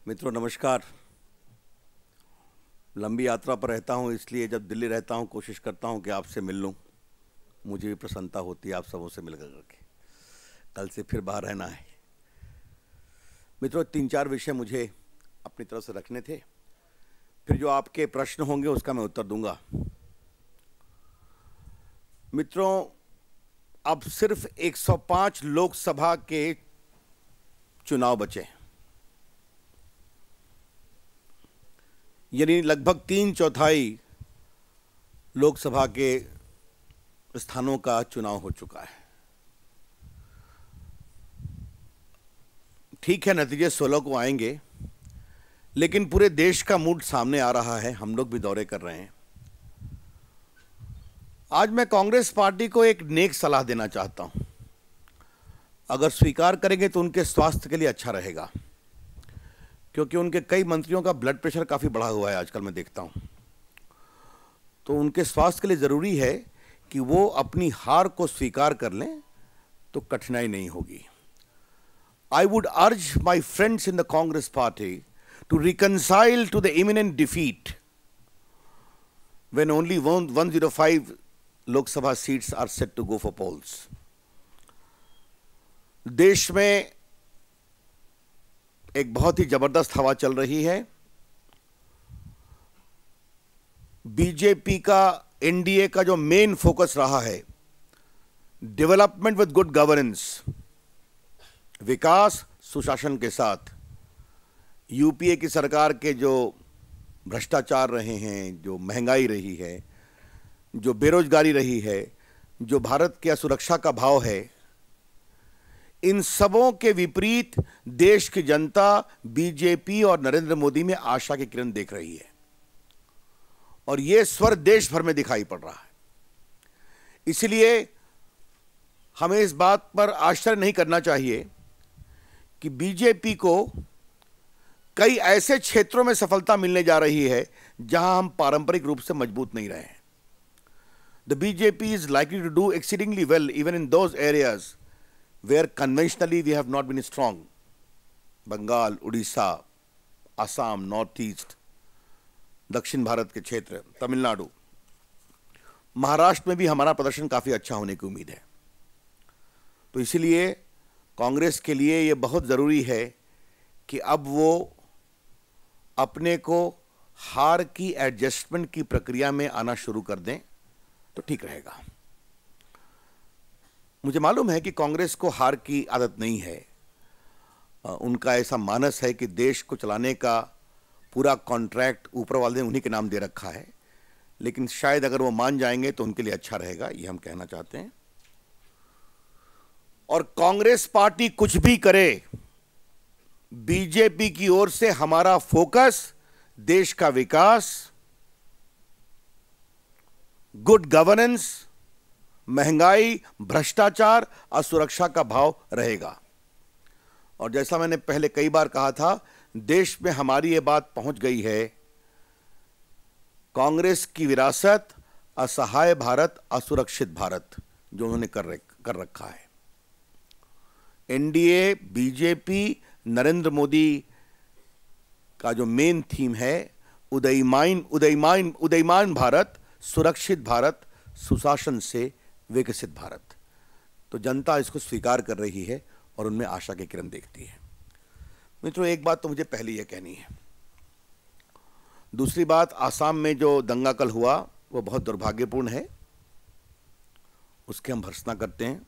मित्रों नमस्कार। लंबी यात्रा पर रहता हूं, इसलिए जब दिल्ली रहता हूं कोशिश करता हूं कि आपसे मिल लूं। मुझे भी प्रसन्नता होती है आप सबों से मिलकर करके। कल से फिर बाहर रहना है। मित्रों 3-4 विषय मुझे अपनी तरफ से रखने थे, फिर जो आपके प्रश्न होंगे उसका मैं उत्तर दूंगा। मित्रों अब सिर्फ 105 लोकसभा के चुनाव बचे, यानी लगभग 3/4 लोकसभा के स्थानों का चुनाव हो चुका है। ठीक है, नतीजे 16 को आएंगे, लेकिन पूरे देश का मूड सामने आ रहा है। हम लोग भी दौरे कर रहे हैं। आज मैं कांग्रेस पार्टी को एक नेक सलाह देना चाहता हूं। अगर स्वीकार करेंगे तो उनके स्वास्थ्य के लिए अच्छा रहेगा, क्योंकि उनके कई मंत्रियों का ब्लड प्रेशर काफ़ी बढ़ा हुआ है आजकल मैं देखता हूं। तो उनके स्वास्थ्य के लिए ज़रूरी है कि वो अपनी हार को स्वीकार कर लें, तो कठिनाई नहीं होगी। I would urge my friends in the Congress party to reconcile to the imminent defeat when only 105 Lok Sabha seats are set to go for polls. देश में एक बहुत ही जबरदस्त हवा चल रही है। बीजेपी का, एनडीए का जो मेन फोकस रहा है, डेवलपमेंट विद गुड गवर्नेंस, विकास सुशासन के साथ, यूपीए की सरकार के जो भ्रष्टाचार रहे हैं, जो महंगाई रही है, जो बेरोजगारी रही है, जो भारत की असुरक्षा का भाव है, इन सबों के विपरीत देश की जनता बीजेपी और नरेंद्र मोदी में आशा की किरण देख रही है, और यह स्वर देश भर में दिखाई पड़ रहा है। इसलिए हमें इस बात पर आश्चर्य नहीं करना चाहिए कि बीजेपी को कई ऐसे क्षेत्रों में सफलता मिलने जा रही है जहां हम पारंपरिक रूप से मजबूत नहीं रहे हैं। The BJP is likely to do exceedingly well even in those areas where conventionally we have not been strong. Bengal, Orissa, Assam, north east, दक्षिण भारत के क्षेत्र, तमिलनाडु, महाराष्ट्र में भी हमारा प्रदर्शन काफी अच्छा होने की उम्मीद है। तो इसलिए कांग्रेस के लिए यह बहुत जरूरी है कि अब वो अपने को हार की एडजस्टमेंट की प्रक्रिया में आना शुरू कर दें तो ठीक रहेगा। मुझे मालूम है कि कांग्रेस को हार की आदत नहीं है। उनका ऐसा मानस है कि देश को चलाने का पूरा कॉन्ट्रैक्ट ऊपर वाले ने उन्हीं के नाम दे रखा है, लेकिन शायद अगर वो मान जाएंगे तो उनके लिए अच्छा रहेगा, ये हम कहना चाहते हैं। और कांग्रेस पार्टी कुछ भी करे, बीजेपी की ओर से हमारा फोकस देश का विकास, गुड गवर्नेंस, महंगाई, भ्रष्टाचार और सुरक्षा का भाव रहेगा। और जैसा मैंने पहले कई बार कहा था, देश में हमारी ये बात पहुंच गई है, कांग्रेस की विरासत असहाय भारत, असुरक्षित भारत जो उन्होंने कर रखा है। एनडीए, बीजेपी, नरेंद्र मोदी का जो मेन थीम है, उदयमान भारत, सुरक्षित भारत, सुशासन से विकसित भारत, तो जनता इसको स्वीकार कर रही है और उनमें आशा की किरण देखती है। मित्रों एक बात तो मुझे पहले यह कहनी है। दूसरी बात, आसाम में जो दंगा कल हुआ वो बहुत दुर्भाग्यपूर्ण है, उसके हम भर्त्सना करते हैं।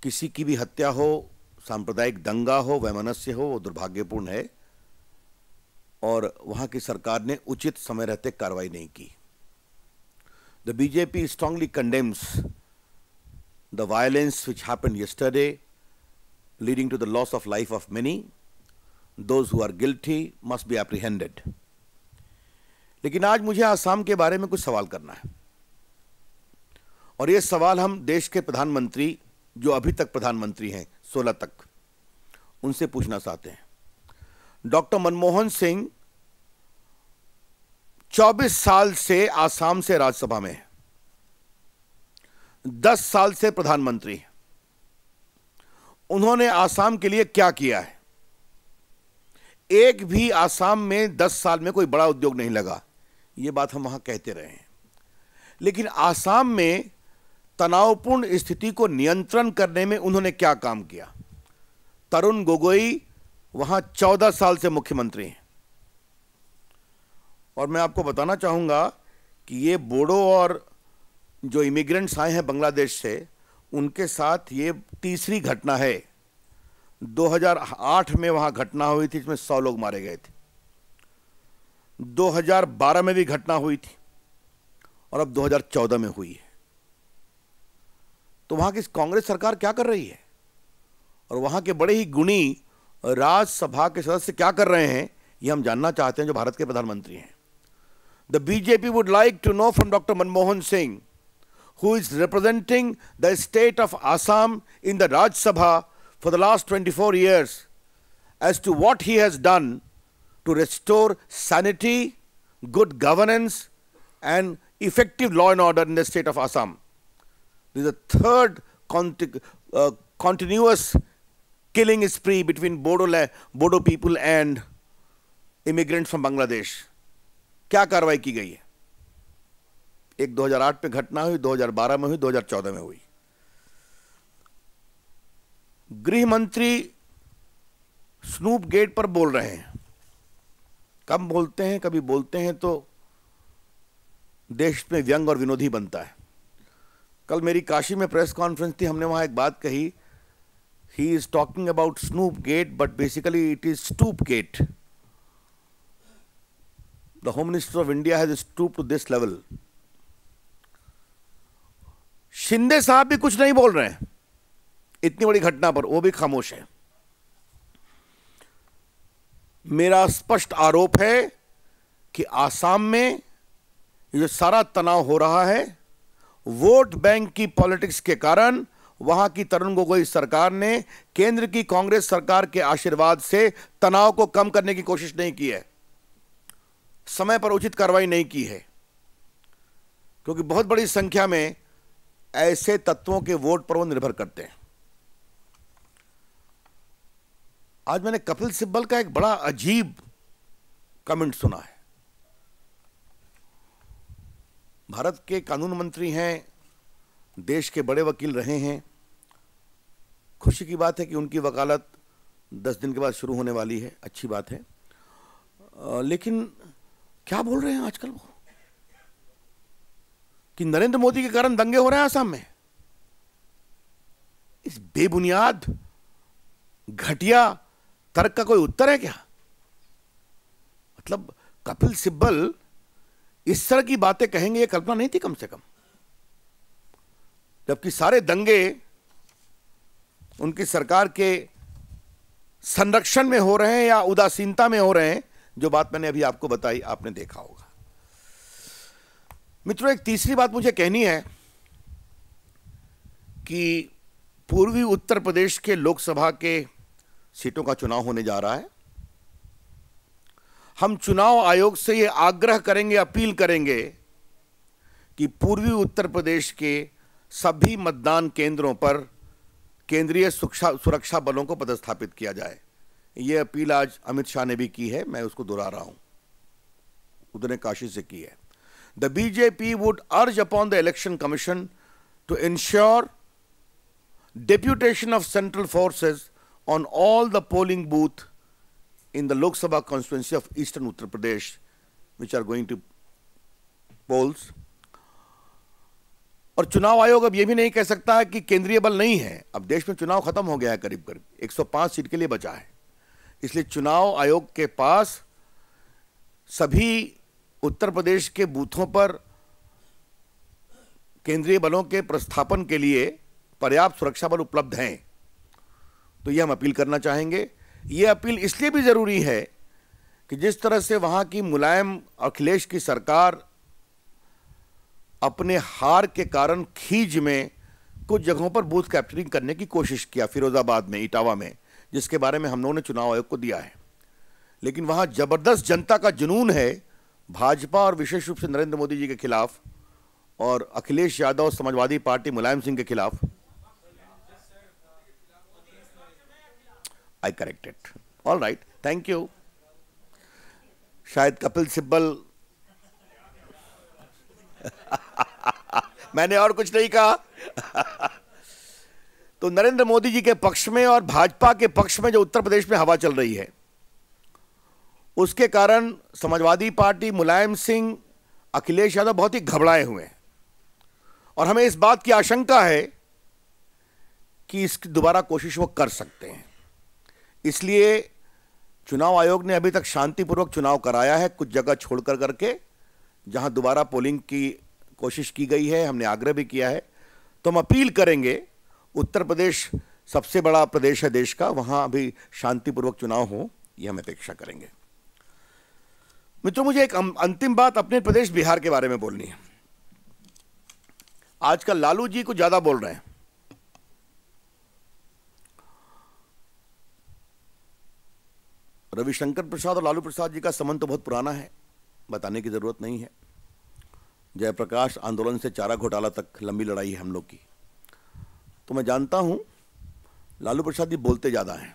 किसी की भी हत्या हो, सांप्रदायिक दंगा हो, वैमनस्य हो, वो दुर्भाग्यपूर्ण है और वहां की सरकार ने उचित समय रहते कार्रवाई नहीं की। The BJP strongly condemns the violence which happened yesterday, leading to the loss of life of many. Those who are guilty must be apprehended. लेकिन आज मुझे आसाम के बारे में कुछ सवाल करना है, और ये सवाल हम देश के प्रधानमंत्री, जो अभी तक प्रधानमंत्री हैं 16 तक, उनसे पूछना चाहते हैं। डॉक्टर मनमोहन सिंह 24 साल से आसाम से राज्यसभा में है, 10 साल से प्रधानमंत्री हैं। उन्होंने आसाम के लिए क्या किया है? एक भी आसाम में 10 साल में कोई बड़ा उद्योग नहीं लगा, ये बात हम वहां कहते रहे हैं। लेकिन आसाम में तनावपूर्ण स्थिति को नियंत्रण करने में उन्होंने क्या काम किया? तरुण गोगोई वहां 14 साल से मुख्यमंत्री हैं, और मैं आपको बताना चाहूंगा कि ये बोडो और जो इमिग्रेंट्स आए हैं बांग्लादेश से, उनके साथ ये तीसरी घटना है। 2008 में वहां घटना हुई थी जिसमें 100 लोग मारे गए थे, 2012 में भी घटना हुई थी, और अब 2014 में हुई है। तो वहां की कांग्रेस सरकार क्या कर रही है, और वहां के बड़े ही गुणी राज्यसभा के सदस्य क्या कर रहे हैं, ये हम जानना चाहते हैं, जो भारत के प्रधानमंत्री हैं। The BJP would like to know from doctor Manmohan Singh, who is representing the state of Assam in the Rajya Sabha for the last 24 years, as to what he has done to restore sanity, good governance, and effective law and order in the state of Assam. This is the third continuous killing spree between Bodo people and immigrants from Bangladesh. क्या कार्रवाई की गई है? एक 2008 पे घटना हुई, 2012 में हुई, 2014 में हुई। गृह मंत्री स्नूप गेट पर बोल रहे हैं, कम बोलते हैं, कभी बोलते हैं तो देश में व्यंग और विनोद ही बनता है। कल मेरी काशी में प्रेस कॉन्फ्रेंस थी, हमने वहां एक बात कही, he is talking about snoop gate but basically it is stoop gate. The home minister of India has stoop to this level. Shinde साहब भी कुछ नहीं बोल रहे हैं इतनी बड़ी घटना पर, वो भी खामोश है। मेरा स्पष्ट आरोप है कि आसाम में ये जो सारा तनाव हो रहा है, वोट बैंक की पॉलिटिक्स के कारण वहां की तरुण गोगोई सरकार ने केंद्र की कांग्रेस सरकार के आशीर्वाद से तनाव को कम करने की कोशिश नहीं की है, समय पर उचित कार्रवाई नहीं की है, क्योंकि बहुत बड़ी संख्या में ऐसे तत्वों के वोट पर वो निर्भर करते हैं। आज मैंने कपिल सिब्बल का एक बड़ा अजीब कमेंट सुना है। भारत के कानून मंत्री हैं, देश के बड़े वकील रहे हैं, खुशी की बात है कि उनकी वकालत 10 दिन के बाद शुरू होने वाली है, अच्छी बात है। लेकिन क्या बोल रहे हैं आजकल वो कि नरेंद्र मोदी के कारण दंगे हो रहे हैं आसाम में। इस बेबुनियाद घटिया तर्क का कोई उत्तर है क्या? मतलब कपिल सिब्बल इस तरह की बातें कहेंगे, ये कल्पना नहीं थी कम से कम, जबकि सारे दंगे उनकी सरकार के संरक्षण में हो रहे हैं या उदासीनता में हो रहे हैं। जो बात मैंने अभी आपको बताई, आपने देखा होगा। मित्रों, एक तीसरी बात मुझे कहनी है कि पूर्वी उत्तर प्रदेश के लोकसभा के सीटों का चुनाव होने जा रहा है। हम चुनाव आयोग से यह आग्रह करेंगे, अपील करेंगे कि पूर्वी उत्तर प्रदेश के सभी मतदान केंद्रों पर केंद्रीय सुरक्षा बलों को पदस्थापित किया जाए। यह अपील आज अमित शाह ने भी की है, मैं उसको दोहरा रहा हूं, उन्होंने काशी से की है। The BJP would urge upon the Election Commission to ensure deputation of central forces on all the polling booths in the Lok Sabha constituency of Eastern Uttar Pradesh, which are going to polls. और चुनाव आयोग अब यह भी नहीं कह सकता है कि केंद्रीय बल नहीं है। अब देश में चुनाव खत्म हो गया है, करीब करीब 105 सीट के लिए बचा है। इसलिए चुनाव आयोग के पास सभी उत्तर प्रदेश के बूथों पर केंद्रीय बलों के प्रस्थापन के लिए पर्याप्त सुरक्षा बल उपलब्ध हैं। तो यह हम अपील करना चाहेंगे। यह अपील इसलिए भी जरूरी है कि जिस तरह से वहां की मुलायम अखिलेश की सरकार अपने हार के कारण खीज में कुछ जगहों पर बूथ कैप्चरिंग करने की कोशिश किया, फिरोजाबाद में, इटावा में, जिसके बारे में हम लोगों ने चुनाव आयोग को दिया है। लेकिन वहां जबरदस्त जनता का जुनून है भाजपा और विशेष रूप से नरेंद्र मोदी जी के खिलाफ और अखिलेश यादव समाजवादी पार्टी मुलायम सिंह के खिलाफ। I corrected, all right, thank you. शायद कपिल सिब्बल मैंने और कुछ नहीं कहा। तो नरेंद्र मोदी जी के पक्ष में और भाजपा के पक्ष में जो उत्तर प्रदेश में हवा चल रही है, उसके कारण समाजवादी पार्टी, मुलायम सिंह, अखिलेश यादव बहुत ही घबराए हुए हैं और हमें इस बात की आशंका है कि इसकी दोबारा कोशिश वो कर सकते हैं। इसलिए चुनाव आयोग ने अभी तक शांतिपूर्वक चुनाव कराया है, कुछ जगह छोड़कर करके जहां दोबारा पोलिंग की कोशिश की गई है। हमने आग्रह भी किया है, तो हम अपील करेंगे, उत्तर प्रदेश सबसे बड़ा प्रदेश है देश का, वहां अभी शांतिपूर्वक चुनाव हो, यह हम अपेक्षा करेंगे। मित्रों, मुझे एक अंतिम बात अपने प्रदेश बिहार के बारे में बोलनी है। आजकल लालू जी को ज्यादा बोल रहे हैं। रविशंकर प्रसाद और लालू प्रसाद जी का संबंध तो बहुत पुराना है, बताने की जरूरत नहीं है। जयप्रकाश आंदोलन से चारा घोटाला तक लंबी लड़ाई है हम लोग की। तो मैं जानता हूं लालू प्रसाद जी बोलते ज्यादा हैं।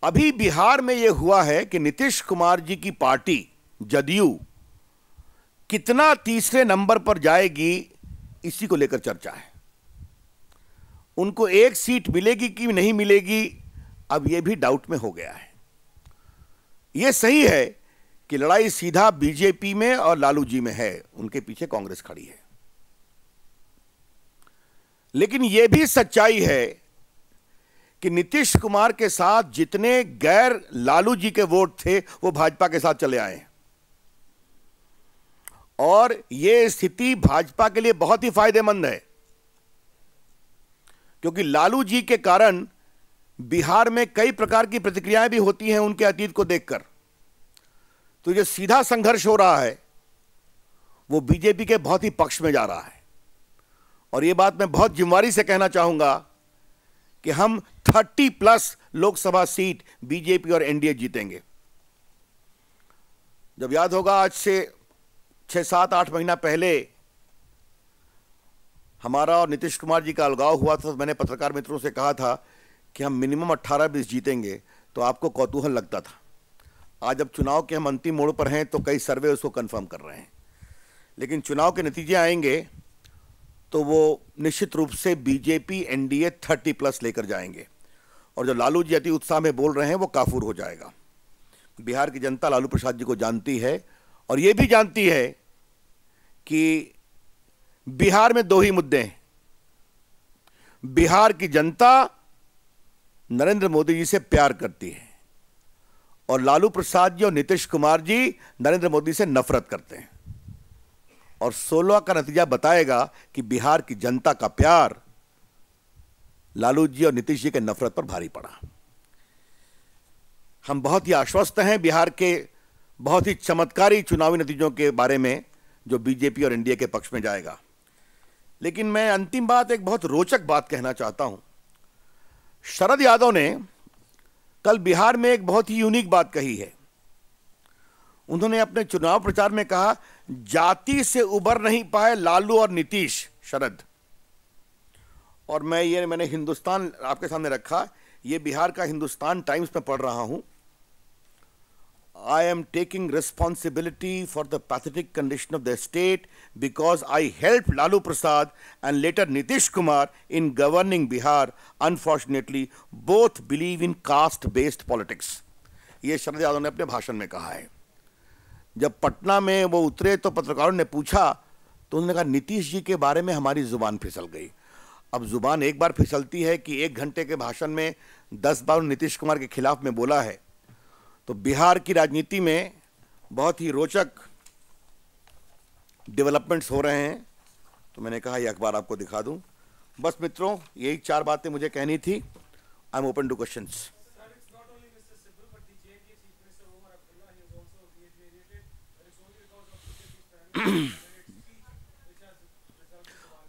अभी बिहार में यह हुआ है कि नीतीश कुमार जी की पार्टी जदयू कितना तीसरे नंबर पर जाएगी, इसी को लेकर चर्चा है। उनको एक सीट मिलेगी कि नहीं मिलेगी, अब यह भी डाउट में हो गया है। यह सही है कि लड़ाई सीधा बीजेपी में और लालू जी में है, उनके पीछे कांग्रेस खड़ी है। लेकिन यह भी सच्चाई है कि नीतीश कुमार के साथ जितने गैर लालू जी के वोट थे वो भाजपा के साथ चले आए और यह स्थिति भाजपा के लिए बहुत ही फायदेमंद है, क्योंकि लालू जी के कारण बिहार में कई प्रकार की प्रतिक्रियाएं भी होती हैं उनके अतीत को देखकर। तो जो सीधा संघर्ष हो रहा है वो बीजेपी के बहुत ही पक्ष में जा रहा है। और यह बात मैं बहुत जिम्मेदारी से कहना चाहूंगा कि हम 30+ लोकसभा सीट बीजेपी और एनडीए जीतेंगे। जब याद होगा, आज से 6, 7, 8 महीना पहले हमारा और नीतीश कुमार जी का अलगाव हुआ था, तो मैंने पत्रकार मित्रों से कहा था कि हम मिनिमम 18-20 जीतेंगे, तो आपको कौतूहल लगता था। आज अब चुनाव के हम अंतिम मोड़ पर हैं, तो कई सर्वे उसको कंफर्म कर रहे हैं। लेकिन चुनाव के नतीजे आएंगे तो वो निश्चित रूप से बीजेपी एनडीए 30+ लेकर जाएंगे और जो लालू जी अति उत्साह में बोल रहे हैं वो काफूर हो जाएगा। बिहार की जनता लालू प्रसाद जी को जानती है और ये भी जानती है कि बिहार में 2 ही मुद्दे हैं। बिहार की जनता नरेंद्र मोदी जी से प्यार करती है और लालू प्रसाद जी और नीतीश कुमार जी नरेंद्र मोदी से नफरत करते हैं। और 16 का नतीजा बताएगा कि बिहार की जनता का प्यार लालू जी और नीतीश जी के नफरत पर भारी पड़ा। हम बहुत ही आश्वस्त हैं बिहार के बहुत ही चमत्कारी चुनावी नतीजों के बारे में, जो बीजेपी और एनडीए के पक्ष में जाएगा। लेकिन मैं अंतिम बात, एक बहुत रोचक बात कहना चाहता हूं। शरद यादव ने कल बिहार में एक बहुत ही यूनिक बात कही है। उन्होंने अपने चुनाव प्रचार में कहा, जाति से उबर नहीं पाए लालू और नीतीश, शरद। और मैंने हिंदुस्तान आपके सामने रखा, यह बिहार का हिंदुस्तान टाइम्स में पढ़ रहा हूं। I am taking responsibility for the pathetic condition of the state because I helped Lalu Prasad and later Nitish Kumar in governing Bihar. Unfortunately, both believe in caste-based politics. ये शरद यादव ने अपने भाषण में कहा है। जब पटना में वो उतरे तो पत्रकारों ने पूछा, तो उन्होंने कहा नीतीश जी के बारे में हमारी जुबान फिसल गई। अब जुबान एक बार फिसलती है कि 1 घंटे के भाषण में 10 बार नीतीश कुमार के खिलाफ में बोला है, तो बिहार की राजनीति में बहुत ही रोचक डेवलपमेंट्स हो रहे हैं। तो मैंने कहा ये अखबार आपको दिखा दूं। बस मित्रों, यही 4 बातें मुझे कहनी थी। I am open two questions.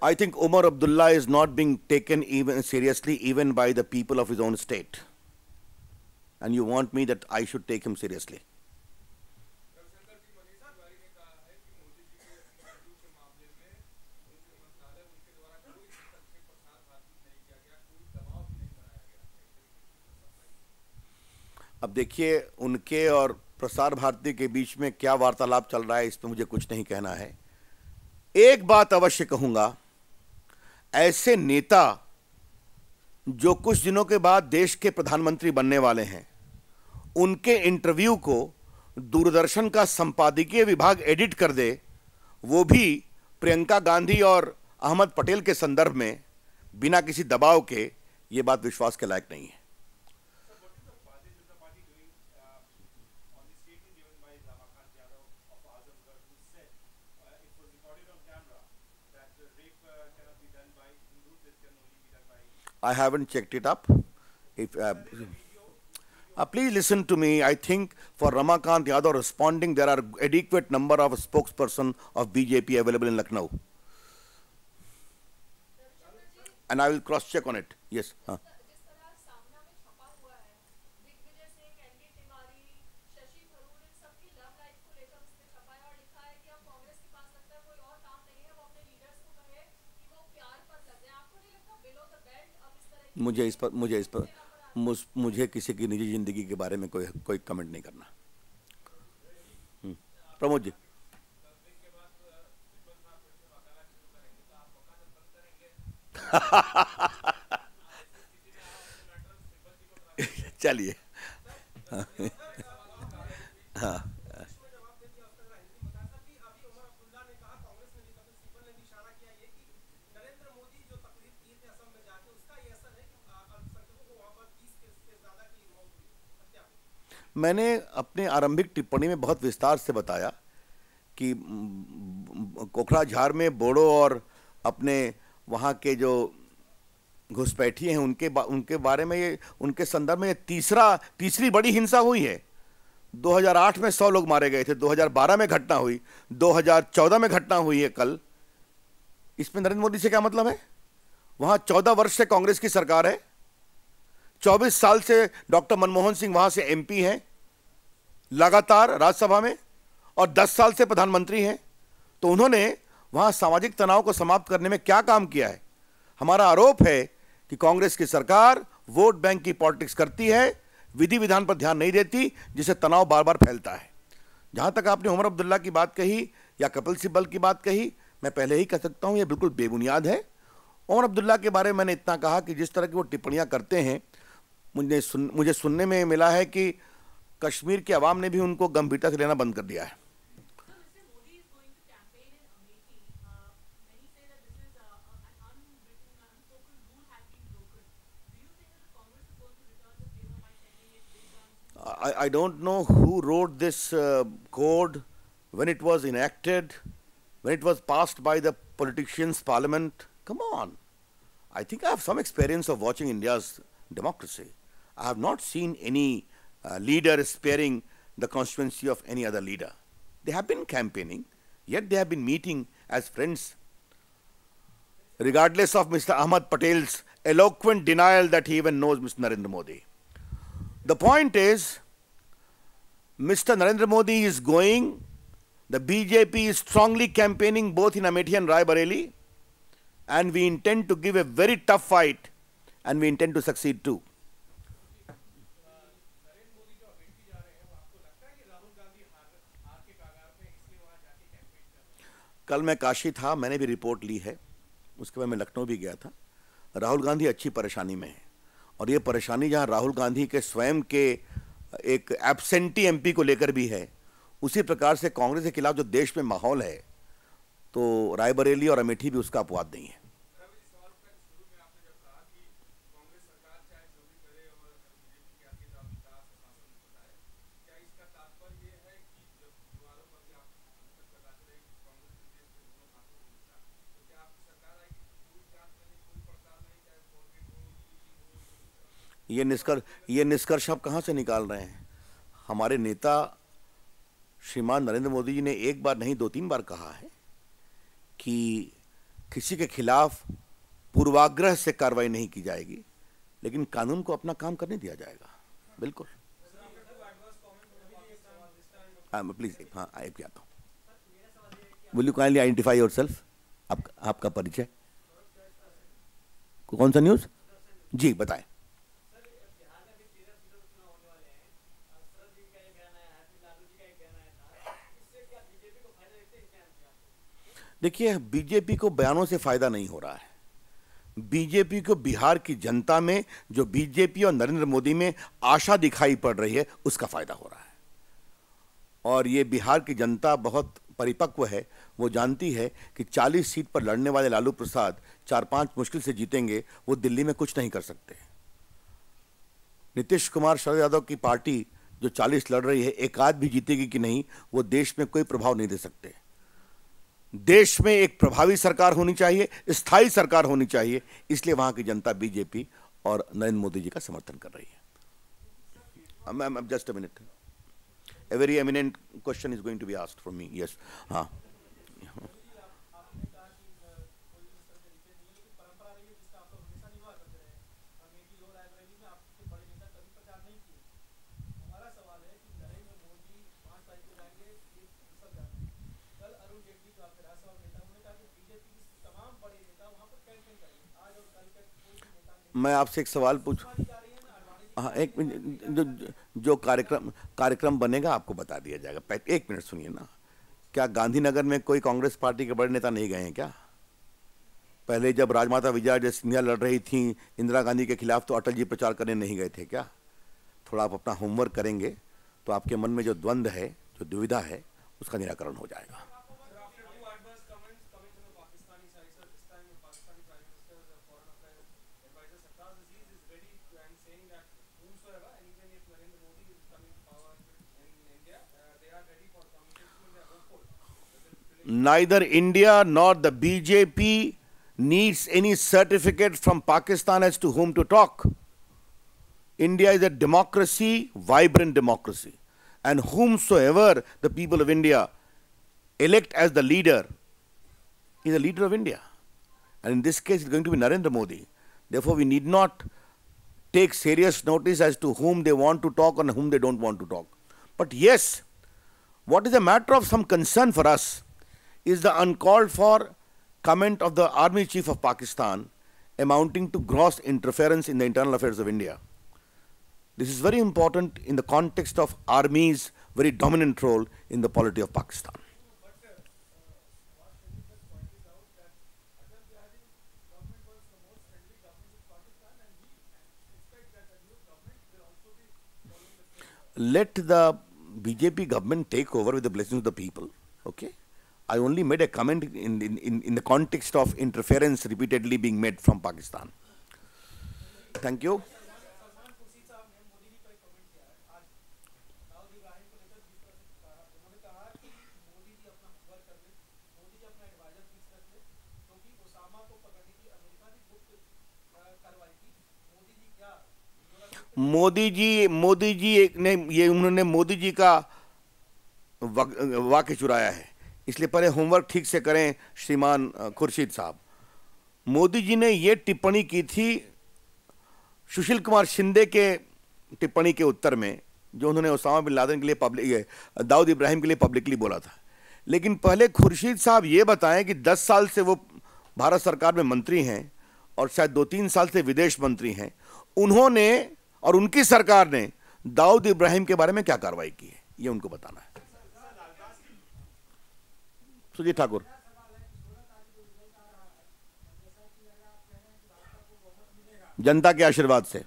I think Omar Abdullah is not being taken even seriously even by the people of his own state. And you want me that I should take him seriously? अब देखिए, उनके और प्रसार भारती के बीच में क्या वार्तालाप चल रहा है, इस पर मुझे कुछ नहीं कहना है। एक बात अवश्य कहूंगा, ऐसे नेता जो कुछ दिनों के बाद देश के प्रधानमंत्री बनने वाले हैं, उनके इंटरव्यू को दूरदर्शन का संपादकीय विभाग एडिट कर दे, वो भी प्रियंका गांधी और अहमद पटेल के संदर्भ में, बिना किसी दबाव के, ये बात विश्वास के लायक नहीं है। I haven't checked it up. If please listen to me. I think for Ramakant Yadav responding, there are adequate number of spokesperson of BJP available in Lucknow, and I will cross check on it. Yes. मुझे किसी की निजी जिंदगी के बारे में कोई comment नहीं करना। प्रमोद जी। चलिए। हाँ। मैंने अपने आरंभिक टिप्पणी में बहुत विस्तार से बताया कि कोकराझार में बोडो और अपने वहाँ के जो घुसपैठिए हैं उनके बारे में, ये उनके संदर्भ में तीसरी बड़ी हिंसा हुई है। 2008 में 100 लोग मारे गए थे, 2012 में घटना हुई, 2014 में घटना हुई है कल। इसमें नरेंद्र मोदी से क्या मतलब है? वहाँ 14 वर्ष से कांग्रेस की सरकार है, 24 साल से डॉक्टर मनमोहन सिंह वहां से एमपी हैं लगातार राज्यसभा में, और 10 साल से प्रधानमंत्री हैं। तो उन्होंने वहां सामाजिक तनाव को समाप्त करने में क्या काम किया है? हमारा आरोप है कि कांग्रेस की सरकार वोट बैंक की पॉलिटिक्स करती है, विधि विधान पर ध्यान नहीं देती, जिससे तनाव बार बार फैलता है। जहां तक आपने उमर अब्दुल्ला की बात कही या कपिल सिब्बल की बात कही, मैं पहले ही कह सकता हूं यह बिल्कुल बेबुनियाद है। उमर अब्दुल्ला के बारे में मैंने इतना कहा कि जिस तरह की वो टिप्पणियां करते हैं, मुझे सुनने में मिला है कि कश्मीर की आवाम ने भी उनको गंभीरता से लेना बंद कर दिया है। I don't know who wrote this code, when it was enacted, when it was passed by the politicians' parliament. Come on. I think I have some experience of watching India's democracy. I have not seen any leader sparing the constituency of any other leader. They have been campaigning, yet they have been meeting as friends, regardless of Mr. Ahmad Patel's eloquent denial that he even knows Mr. Narendra Modi. The point is, Mr. Narendra Modi is going, the BJP is strongly campaigning both in Amethi and Rai Bareli, and we intend to give a very tough fight, and we intend to succeed too. कल मैं काशी था, मैंने भी report ली है, उसके बाद मैं लखनऊ भी गया था। राहुल गांधी अच्छी परेशानी में है, और ये परेशानी जहां राहुल गांधी के स्वयं के एक एब्सेंटी एमपी को लेकर भी है, उसी प्रकार से कांग्रेस के खिलाफ जो देश में माहौल है, तो रायबरेली और अमेठी भी उसका अपवाद नहीं है। ये निष्कर्ष आप कहाँ से निकाल रहे हैं? हमारे नेता श्रीमान नरेंद्र मोदी जी ने एक बार नहीं 2-3 बार कहा है कि किसी के खिलाफ पूर्वाग्रह से कार्रवाई नहीं की जाएगी, लेकिन कानून को अपना काम करने दिया जाएगा। बिल्कुल। प्लीज, हाँ, आई भी आता हूँ। Will you kindly identify yourself? आपका परिचय? कौन सा न्यूज़? जी बताएं। देखिए, बीजेपी को बयानों से फायदा नहीं हो रहा है। बीजेपी को बिहार की जनता में, जो बीजेपी और नरेंद्र मोदी में आशा दिखाई पड़ रही है, उसका फायदा हो रहा है। और ये बिहार की जनता बहुत परिपक्व है। वो जानती है कि 40 सीट पर लड़ने वाले लालू प्रसाद 4-5 मुश्किल से जीतेंगे, वो दिल्ली में कुछ नहीं कर सकते। नीतीश कुमार, शरद यादव की पार्टी जो 40 लड़ रही है, एक आध भी जीतेगी कि नहीं, वो देश में कोई प्रभाव नहीं दे सकते। देश में एक प्रभावी सरकार होनी चाहिए, स्थायी सरकार होनी चाहिए, इसलिए वहां की जनता बीजेपी और नरेंद्र मोदी जी का समर्थन कर रही है। Ma'am, just a minute, a very eminent question is going to be asked from me. Yes, हाँ। मैं आपसे एक सवाल पूछूं? हाँ, एक मिनट, जो कार्यक्रम बनेगा आपको बता दिया जाएगा। एक मिनट सुनिए ना, क्या गांधीनगर में कोई कांग्रेस पार्टी के बड़े नेता नहीं गए हैं क्या? पहले जब राजमाता विजया सिंधिया लड़ रही थी इंदिरा गांधी के खिलाफ, तो अटल जी प्रचार करने नहीं गए थे क्या? थोड़ा आप अपना होमवर्क करेंगे तो आपके मन में जो द्वंद्व है, जो दुविधा है, उसका निराकरण हो जाएगा। Neither India nor the BJP needs any certificate from Pakistan as to whom to talk. India is a democracy, vibrant democracy, and whomsoever the people of India elect as the leader is a leader of India. And in this case, it's going to be Narendra Modi. Therefore, we need not take serious notice as to whom they want to talk and whom they don't want to talk. But yes, what is a matter of some concern for us is the uncalled for comment of the Army Chief of Pakistan amounting to gross interference in the internal affairs of India. This is very important in the context of Army's very dominant role in the polity of Pakistan. Let the BJP government take over with the blessings of the people, okay? I only made a comment in the context of interference repeatedly being made from Pakistan. Thank you. Modi ji ने ये उन्होंने मोदी जी का वाक्य चुराया है, इसलिए पहले homework ठीक से करें श्रीमान खुर्शीद साहब। मोदी जी ने ये टिप्पणी की थी सुशील कुमार शिंदे के टिप्पणी के उत्तर में, जो उन्होंने ओसामा बिन लादेन के लिए दाऊद इब्राहिम के लिए पब्लिकली बोला था। लेकिन पहले खुर्शीद साहब ये बताएं कि 10 साल से वो भारत सरकार में मंत्री हैं और शायद 2-3 साल से विदेश मंत्री हैं, उन्होंने और उनकी सरकार ने दाऊद इब्राहिम के बारे में क्या कार्रवाई की है, ये उनको बताना है। सुजीत ठाकुर। जनता के आशीर्वाद से।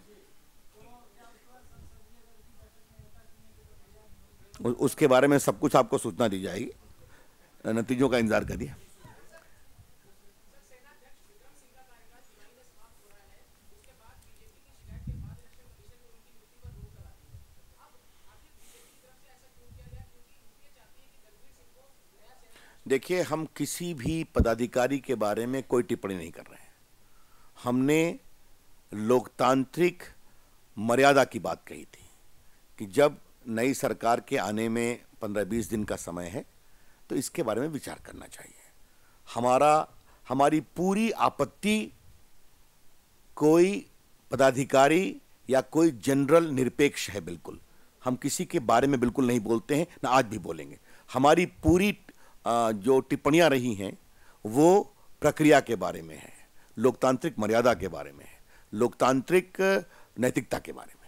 उसके बारे में सब कुछ आपको सूचना दी जाएगी, नतीजों का इंतजार करिए। देखिए, हम किसी भी पदाधिकारी के बारे में कोई टिप्पणी नहीं कर रहे हैं। हमने लोकतांत्रिक मर्यादा की बात कही थी कि जब नई सरकार के आने में 15-20 दिन का समय है तो इसके बारे में विचार करना चाहिए। हमारी पूरी आपत्ति कोई पदाधिकारी या कोई जनरल निरपेक्ष है, बिल्कुल। हम किसी के बारे में बिल्कुल नहीं बोलते हैं, ना आज भी बोलेंगे। हमारी पूरी जो टिप्पणियां रही हैं वो प्रक्रिया के बारे में है, लोकतांत्रिक मर्यादा के बारे में है, लोकतांत्रिक नैतिकता के बारे में।